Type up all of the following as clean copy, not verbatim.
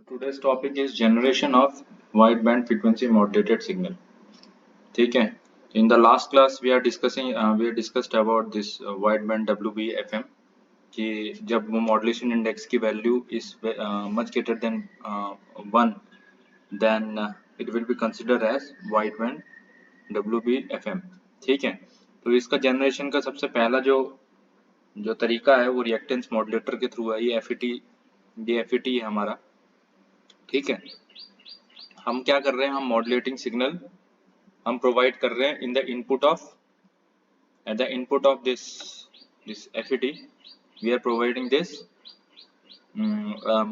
Today's topic is generation of wideband frequency modulated signal. ठीक है. In the last class we are discussed about this wideband WBFM कि जब वो modulation index की value is much greater than 1 then it will be considered as wideband WBFM. ठीक है. तो इसका जनरेशन का सबसे पहला जो तरीका है वो रिएक्टेंस मॉड्यूलेटर के थ्रू है. ये FET है हमारा. ठीक है. हम क्या कर रहे हैं, हम मॉड्यूलेटिंग सिग्नल हम प्रोवाइड कर रहे हैं in the input of at the input of this FET we are providing this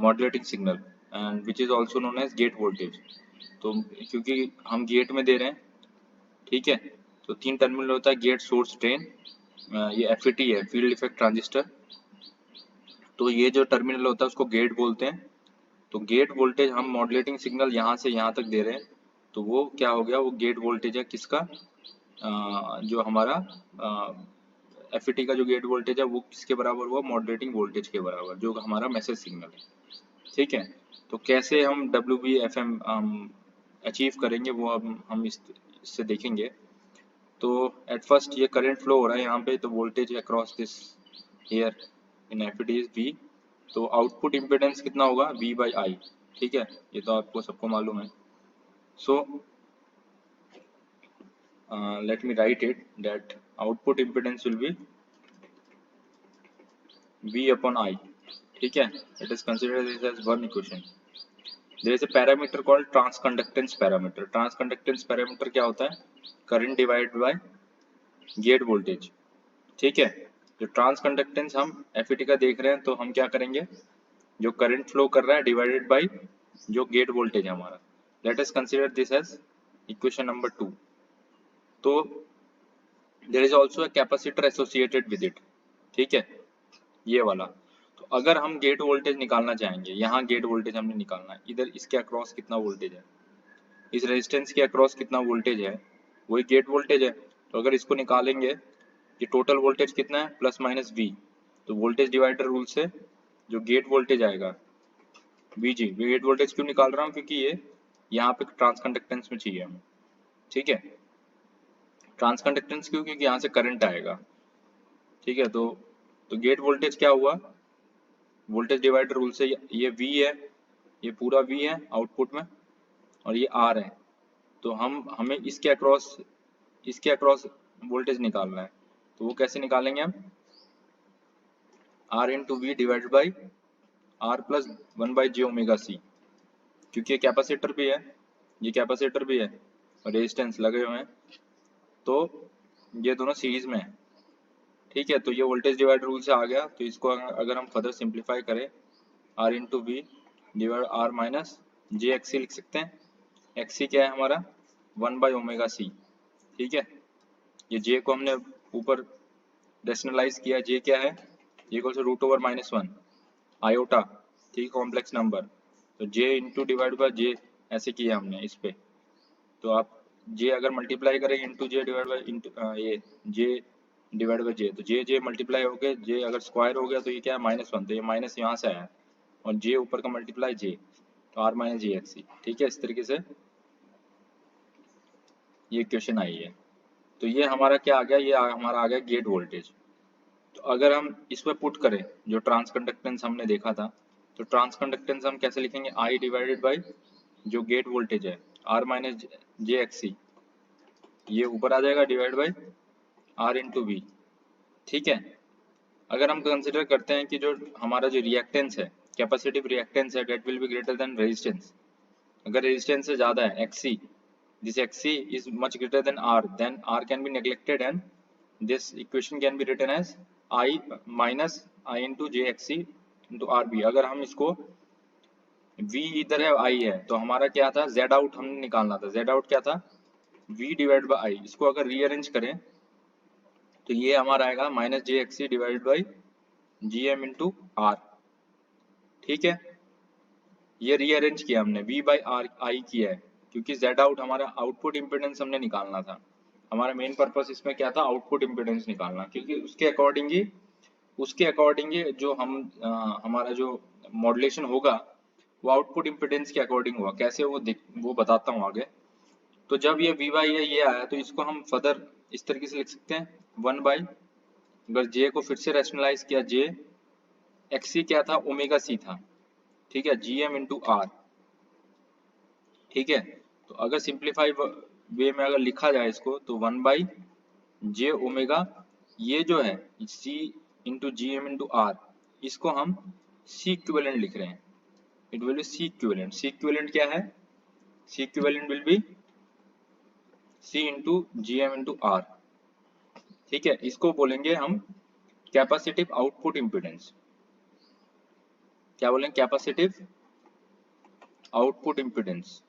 modulating signal and which is also known as gate voltage. तो क्योंकि हम गेट में दे रहे हैं, ठीक है, तो तीन टर्मिनल होता है, गेट, सोर्स, ड्रेन. ये FET है, फील्ड इफेक्ट ट्रांजिस्टर. तो ये जो टर्मिनल होता है उसको गेट बोलते हैं. तो गेट वोल्टेज हम मॉड्यूलेटिंग सिग्नल यहाँ से यहाँ तक दे रहे हैं, तो वो क्या हो गया, वो गेट वोल्टेज है किसका, जो हमारा FET का जो गेट वोल्टेज है वो किसके बराबर हुआ, मॉड्यूलेटिंग वोल्टेज के बराबर, जो हमारा मैसेज सिग्नल है. ठीक है. तो कैसे हम WBFM अचीव करेंगे वो हम इससे देखेंगे. तो एट फर्स्ट ये करंट फ्लो हो रहा है यहाँ पे, तो voltage across this here in FET is V. तो आउटपुट इम्पीडेंस कितना होगा, V/I. ठीक है, ये तो आपको सबको मालूम है. सो let me write it that output impedance will be V/I. ठीक है, it is considered this as one equation. There is a parameter called transconductance parameter. Transconductance parameter क्या होता है, current divided by gate voltage. ठीक है. जो transconductance हम FET का देख रहे हैं, तो हम क्या करेंगे, जो करंट फ्लो कर रहा है डिवाइडेड बाय जो गेट वोल्टेज है हमारा. Let us consider this as equation number 2. तो there is also a capacitor associated with it. ठीक है, ये वाला. तो अगर हम गेट वोल्टेज निकालना चाहेंगे, यहाँ गेट वोल्टेज हमने निकालना है, इधर इसके अक्रॉस कितना वोल्टेज है, इस रेजिस्टेंस के अक्रॉस कितना वोल्टेज है, वही गेट वोल्टेज है. तो अगर इसको निकालेंगे, ये टोटल वोल्टेज कितना है, प्लस माइनस V. तो वोल्टेज डिवाइडर रूल से जो गेट वोल्टेज आएगा VG, गेट वोल्टेज क्यों निकाल रहा हूँ, क्योंकि ये यहाँ पे ट्रांसकंडक्टेंस में चाहिए हमें. ठीक है, ट्रांसकंडक्टेंस क्यों, क्योंकि यहाँ से करंट आएगा. ठीक है. तो गेट वोल्टेज क्या हुआ, वोल्टेज डिवाइडर रूल से ये V है, ये पूरा V है आउटपुट में, और ये R है. तो हमें इसके अक्रॉस वोल्टेज निकालना है. तो वो कैसे निकालेंगे हम, R into V divided by R plus 1/j omega C. क्योंकि ये कैपेसिटर भी है, ये कैपेसिटर भी है और रेजिस्टेंस लगे हुए हैं, तो ये दोनों सीरीज में है. ठीक है. तो ये वोल्टेज डिवाइडर रूल से आ गया. तो इसको अगर हम फर्दर सिंप्लीफाई करें, R into V divide R minus J XC लिख सकते हैं. XC क्या है हमारा, 1/ओमेगा C. ठीक है. ये J को हमने ऊपर रेशनलाइज किया, J क्या है, इक्वल टू √/-1 आयोटा. ठीक, कॉम्प्लेक्स नंबर. तो J into divide by J ऐसे किया हमने इस पे. तो आप J अगर मल्टीप्लाई करेंगे इंटू J डिवाइड बाय ये J डिवाइड बाय J, तो J मल्टीप्लाई हो गया, J अगर स्क्वायर हो गया तो ये क्या है, -1. तो ये माइनस यहाँ से आया और J ऊपर का मल्टीप्लाई J, तो R माइनस जे XC. ठीक है, इस तरीके से ये इक्वेशन आई है. तो ये हमारा क्या आ गया, ये हमारा आ गया गेट वोल्टेज. तो अगर हम इसमें पुट करें जो ट्रांसकंडक्टेंस हमने देखा था, तो ट्रांसकंडक्टेंस हम कैसे लिखेंगे, I डिवाइडेड बाई जो गेट वोल्टेज है R माइनस जे XC, ये ऊपर आ जाएगा divide by R into V. ठीक है. अगर हम कंसिडर करते हैं कि जो हमारा जो रिएक्टेंस है, कैपेसिटिव रिएक्टेंस है, that will be greater than resistance. अगर रेजिस्टेंस से ज्यादा है XC, this XC is much greater than R, then R can be neglected and this equation can be written as I minus I into JXC into RB. अगर हम इसको V इधर है, I है, तो हमारा क्या था, Z out हमने निकालना था. Z out क्या था, V डिवाइड बाई I. इसको अगर रीअरेंज करें तो ये हमारा आएगा minus JXC divide by GM into R. ठीक है. ये रीअरेंज किया हमने, V/I किया है, क्योंकि Z out हमारा आउटपुट इम्पीडेंस हमने निकालना था. हमारा मेन पर्पस इसमें क्या था, आउटपुट इम्पीडेंस निकालना, क्योंकि उसके अकॉर्डिंग जो हमारा जो मॉड्यूलेशन होगा वो आउटपुट इम्पिडेंस के अकॉर्डिंग हुआ, कैसे वो बताता हूँ आगे। तो जब ये वी वाई है ये आया तो इसको हम फर्दर इस तरीके से लिख सकते हैं 1 बाई, अगर जे को फिर से रैशनलाइज किया, जे एक्स सी क्या था, ओमेगा सी था, ठीक है, जी एम इंटू आर, ठीक है। तो अगर सिंप्लीफाई वे में अगर लिखा जाए इसको तो 1 बाई जे ओमेगा, ये जो है C into G M into R, इसको हम सी इक्विवेलेंट लिख रहे हैं, it will be C equivalent. C equivalent क्या है, C equivalent will be C into G M into R, ठीक है। इसको बोलेंगे हम कैपेसिटिव आउटपुट इम्पिडेंस। क्या बोलेंगे, कैपेसिटिव आउटपुट इम्पिडेंस,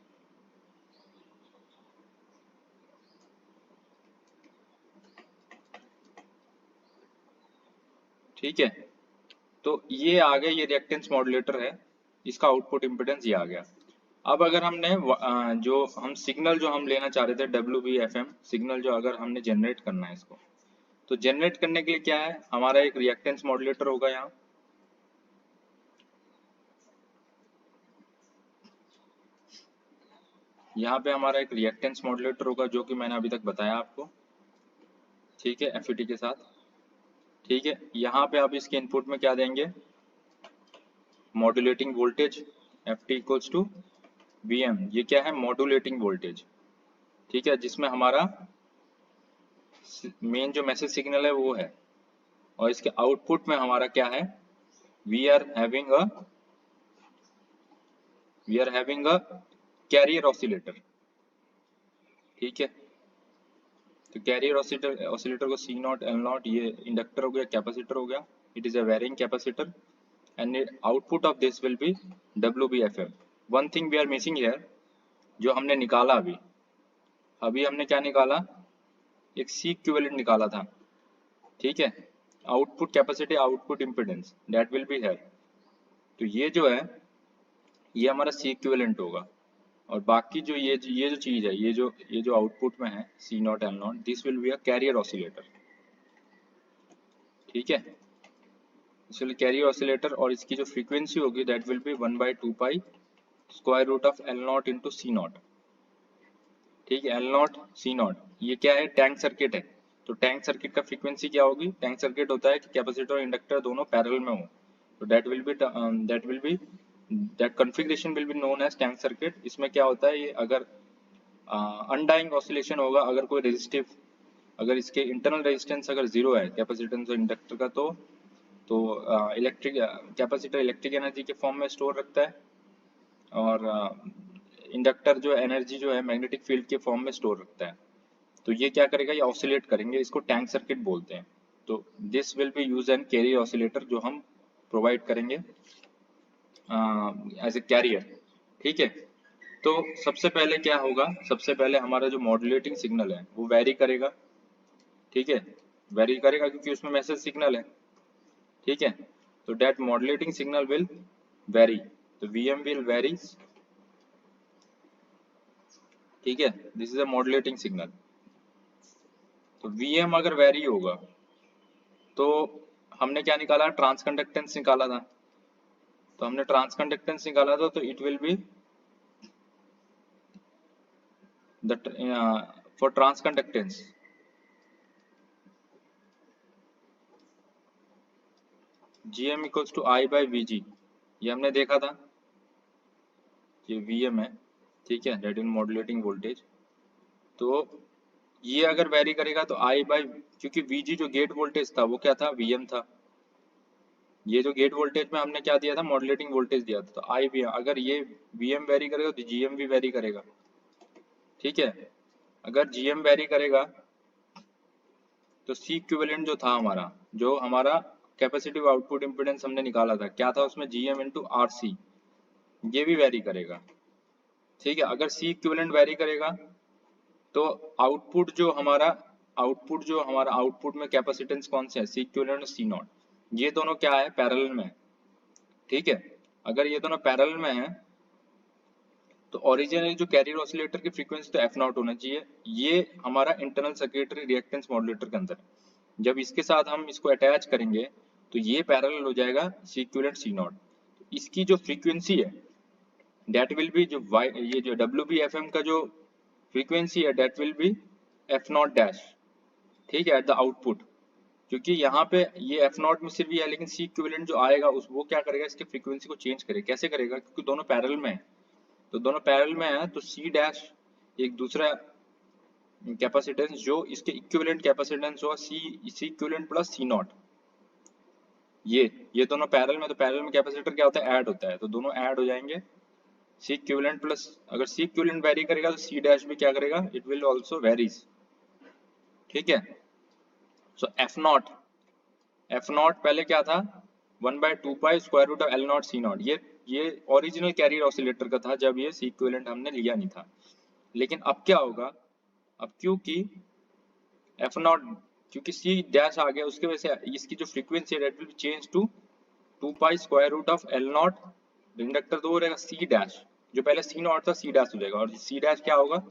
ठीक है। तो ये आ गया, ये रिएक्टेंस मॉड्यूलेटर है, इसका आउटपुट इम्पिडेंस ये आ गया। अब अगर हमने जो हम सिग्नल जो हम लेना चाह रहे थे WBFM सिग्नल, जो अगर हमने जनरेट करना है इसको, तो जनरेट करने के लिए क्या है, हमारा एक रिएक्टेंस मॉड्यूलेटर होगा यहाँ पे हमारा एक रिएक्टेंस मॉड्यूलेटर होगा जो कि मैंने अभी तक बताया आपको, ठीक है, FET के साथ, ठीक है। यहाँ पे आप इसके इनपुट में क्या देंगे, modulating voltage FT equals to VM, ये क्या है, मॉड्यूलेटिंग वोल्टेज, ठीक है, जिसमें हमारा मेन जो मैसेज सिग्नल है वो है, और इसके आउटपुट में हमारा क्या है, we are having a carrier oscillator, ठीक है। तो कैरियर ऑसिलेटर को सी नॉट एल नॉट, ये इंडक्टर हो गया, कैपेसिटर हो गया, it is a varying capacitor, and output of this will be WBFM। One thing we are missing here, जो हमने निकाला अभी हमने क्या निकाला, एक सी इक्विवेलेंट निकाला था, ठीक है, output capacity output impedance, that will be here. तो ये जो है ये हमारा सी इक्विवेलेंट होगा, और बाकी जो ये जो चीज है, ये जो आउटपुट में है C not L nought, this will be a carrier oscillator, ठीक है, इसलिए कैरियर ऑसिलेटर, और इसकी जो फ्रीक्वेंसी होगी that will be 1/2 pi square root of L naught into C naught, ठीक है, एल नॉट सी नॉट, ये क्या है, टैंक सर्किट है। तो टैंक सर्किट का फ्रीक्वेंसी क्या होगी, टैंक सर्किट होता है कि कैपेसिटर और इंडक्टर दोनों पैरेलल में हो, तो that configuration will be known as tank circuit. इसमें क्या होता है, ये अगर अनडाइंग ऑसिलेशन होगा, अगर कोई रेजिस्टिव, अगर इसके इंटरनल रेजिस्टेंस अगर जीरो है कैपेसिटेंस और इंडक्टर का, तो इलेक्ट्रिक कैपेसिटर इलेक्ट्रिक एनर्जी के फॉर्म में स्टोर रखता है, और इंडक्टर जो एनर्जी जो है मैग्नेटिक फील्ड के फॉर्म में स्टोर रखता है। तो ये क्या करेगा, ये ऑसिलेट करेंगे, इसको टैंक सर्किट बोलते हैं। तो this will be use an carrier oscillator, जो हम प्रोवाइड करेंगे एज ए कैरियर, ठीक है। तो सबसे पहले क्या होगा, सबसे पहले हमारा जो मॉड्यूलेटिंग सिग्नल है वो वेरी करेगा, ठीक है, वेरी करेगा क्योंकि उसमें मैसेज सिग्नल है, ठीक है। तो that modulating signal will very, तो VM विल वेरी, ठीक है, this is a modulating signal. तो VM अगर वेरी होगा तो हमने क्या निकाला, ट्रांस कंडक्टेंस निकाला था, तो हमने ट्रांस कंडक्टेंस निकाला था, तो it will be the for transconductance GM equals to I/VG, ये हमने देखा था, ये VM है, ठीक है, दैट इज मॉड्यूलेटिंग वोल्टेज। तो ये अगर वेरी करेगा तो क्योंकि VG जो गेट वोल्टेज था वो क्या था, VM था, ये जो गेट वोल्टेज में हमने क्या दिया था, मॉड्यूलेटिंग वोल्टेज दिया था, तो VM, अगर ये VM वेरी करेगा तो GM भी वेरी करेगा, ठीक है। अगर GM वेरी करेगा तो C इक्विवेलेंट जो था हमारा, जो हमारा कैपेसिटिव आउटपुट इम्पिडेंस हमने निकाला था, क्या था उसमें, GM इंटू RC, ये भी वेरी करेगा, ठीक है। अगर C इक्विवेलेंट वेरी करेगा तो आउटपुट जो हमारा आउटपुट में कैपेसिटेंस कौन से है, C इक्विवेलेंट और C नॉट, ये दोनों क्या है, पैरेलल में है, ठीक है। अगर ये दोनों पैरेलल में है तो ओरिजिनली जो कैरियर ऑसिलेटर की फ्रीक्वेंसी तो F नॉट होना चाहिए, ये हमारा इंटरनल सर्किटरी रिएक्टेंस मॉड्यूलेटर के अंदर, जब इसके साथ हम इसको अटैच करेंगे तो ये पैरेलल हो जाएगा C इक्विवेलेंट C नॉट। इसकी जो फ्रीक्वेंसी है that will be जो ये जो WBFM का जो frequency है that will be F0 dash, ठीक है, at the output। क्योंकि यहाँ पे ये F0 में सिर्फ ये है, लेकिन C इक्विवेलेंट जो आएगा उस वो क्या करेगा, इसके फ्रीक्वेंसी को चेंज करेगा। कैसे करेगा, क्योंकि दोनों पैरेलल में है, तो दोनों पैरेलल में है तो C डैश एक दूसरा कैपेसिटेंस जो इसके इक्विवेलेंट कैपेसिटेंस होगा C इक्विवेलेंट प्लस C0, ये दोनों पैरेलल में, तो पैरेलल में कैपेसिटर क्या होता है, ऐड होता है, तो दोनों ऐड हो जाएंगे। C इक्विवेलेंट प्लस, अगर C इक्विवेलेंट वेरी करेगा तो C डैश भी क्या करेगा, इट विल आल्सो वेरीज, ठीक है। सो F0 पहले क्या था, 1/2 pi square root of L0 C0, ये ओरिजिनल कैरियर ऑसिलेटर का था जब ये C इक्विवेलेंट हमने लिया नहीं था। लेकिन अब क्या होगा, अब क्योंकि F0, क्योंकि C डैश आ गया, उसके वजह से इसकी जो फ्रीक्वेंसी है that will change to 2 pi square root of L0, inductor 2 रहेगा C डैश, जो पहले C0 था C डैश हो जाएगा, और C डैश क्या होगा,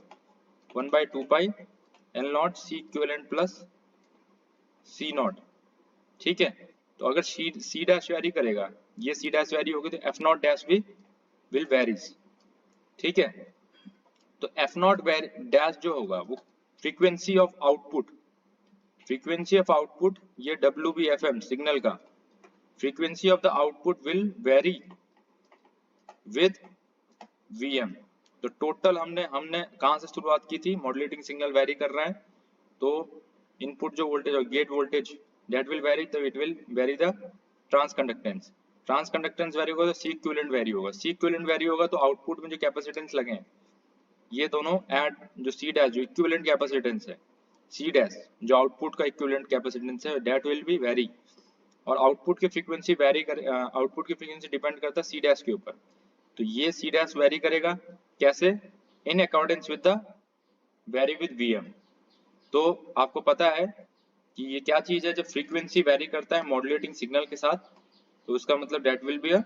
1/2 पाई L0 C equivalent plus C0, ठीक है। तो अगर C डैश वेरी करेगा, ये C डैश वेरी होगी तो F0 डैश भी विल वेरीज, ठीक है। तो F0 डैश जो होगा वो frequency of output, frequency of output, ये WBFM सिग्नल का frequency of the output will very with VM। तो टोटल हमने कहां से शुरुआत की थी, मॉड्यूलेटिंग सिग्नल वेरी कर रहा है, तो इनपुट जो वोल्टेज और gate voltage that will vary, तो it will vary the transconductance, transconductance vary होगा तो C इक्विवेलेंट वेरी होगा, C इक्विवेलेंट वेरी होगा तो आउटपुट में जो कैपेसिटेंस लगे हैं ये दोनों ऐड, जो C डैश जो इक्विवेलेंट कैपेसिटेंस है, C डैश जो आउटपुट का इक्विवेलेंट कैपेसिटेंस है that will be vary, और आउटपुट की फ्रीक्वेंसी वेरी कर, आउटपुट की फ्रीक्वेंसी डिपेंड करता है C डैश के ऊपर, तो ये C डैश वेरी करेगा कैसे, in accordance with the very with VM। तो आपको पता है कि ये क्या चीज है, जब फ्रीक्वेंसी वेरी करता है मॉड्यूलेटिंग सिग्नल के साथ, तो उसका मतलब that will be a,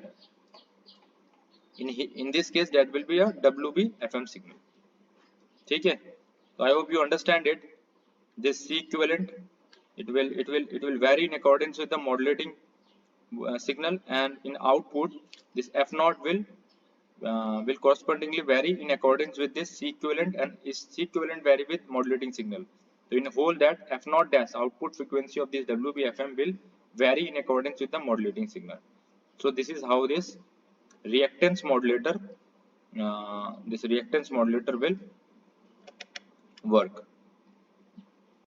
in this case that will be a WBFM signal, ठीक है। तो I hope you understand it, this C equivalent it will vary in accordance with the modulating signal, and in output this F0 will correspondingly vary in accordance with this C equivalent, and is C equivalent vary with modulating signal. So in whole that F0 dash output frequency of this WBFM will vary in accordance with the modulating signal. So this is how this reactance modulator will work.